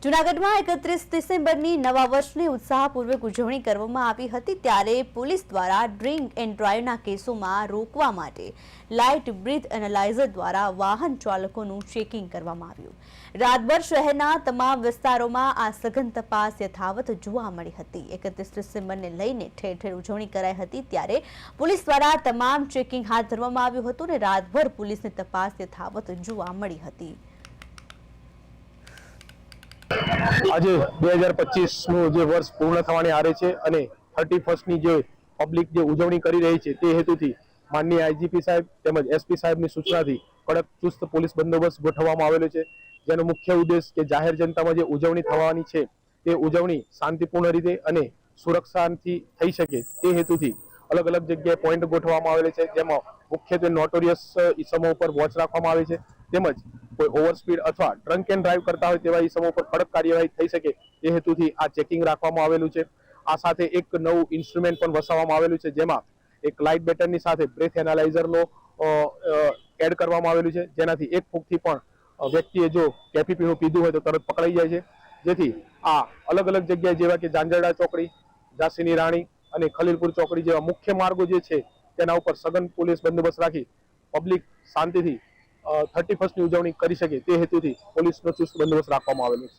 જૂનાગઢમાં 31 ડિસેમ્બરની નવા વર્ષની ઉત્સાહપૂર્વક ઉજવણી કરવામાં આવી હતી ત્યારે પોલીસ દ્વારા ડ્રિંક એન્ડ ડ્રાઈવના કેસોમાં રોકવા માટે લાઇટ બ્રીથ એનાલાઇઝર દ્વારા વાહન ચાલકોનું ચેકિંગ કરવામાં આવ્યું। રાતભર શહેરના તમામ વિસ્તારોમાં આ સઘન તપાસ યથાવત જોવા મળી હતી। 31 ડિસેમ્બરને લઈને ઠેર ઠેર ઉજવણી કરાઈ હતી ત્યારે પોલીસ દ્વારા તમામ ચેકિંગ હાથ ધરવામાં આવ્યું હતું અને રાતભર પોલીસની તપાસ યથાવત જોવા મળી હતી। आज 2025 નું वर्ष पूर्ण થવાની આરે છે અને 31st ની જે પબ્લિક જે ઉજવણી કરી રહી છે તે હેતુથી માનનીય આઈજીપી સાહેબ તેમજ એસપી સાહેબની સૂચનાથી કડક ચુસ્ત પોલીસ બંદોબસ્ત ગોઠવવામાં આવેલો છે, જેનો મુખ્ય ઉદ્દેશ કે જાહેર જનતામાં જે ઉજવણી થવાની છે તે ઉજવણી શાંતિપૂર્ણ રીતે અને સુરક્ષાથી થઈ શકે તે હેતુથી અલગ અલગ જગ્યાએ પોઈન્ટ ગોઠવવામાં આવેલા છે, જેમાં મુખ્યત્વે નોટોરિયસ ઇસમો ઉપર વોચ રાખવામાં આવે છે તેમજ કોઈ ઓવર સ્પીડ अथवा ड्रंक एंड ड्राइव करता हो तेवा इसमो पर कड़क कार्यवाही थई सके ए हेतुथी आ चेकिंग राखवामां आवेलुं छे। आ साथे एक नवुं इंस्ट्रुमेंट पण वसाववामां आवेलुं छे, जेमां एक लाइट बेटननी साथे ब्रेथ एनालाइजरनो एड करवामां आवेलुं छे, जेनाथी एक फूंकथी पण व्यक्तिए जो केफी पीणुं पीधुं होय तो तरत पकड़ाई जाय छे। जेथी आ अलग अलग जग्याए जेवा के जांजरडा चौकड़ी, झांसीनी राणी અને ખલીલપુર ચોકડી જેવા મુખ્ય માર્ગો જે છે તેના ઉપર સઘન પોલીસ બંદોબસ્ત રાખી પબ્લિક શાંતિથી 31st ની ઉજવણી કરી શકે તે હેતુથી પોલીસનો ચુસ્ત બંદોબસ્ત રાખવામાં આવેલો છે।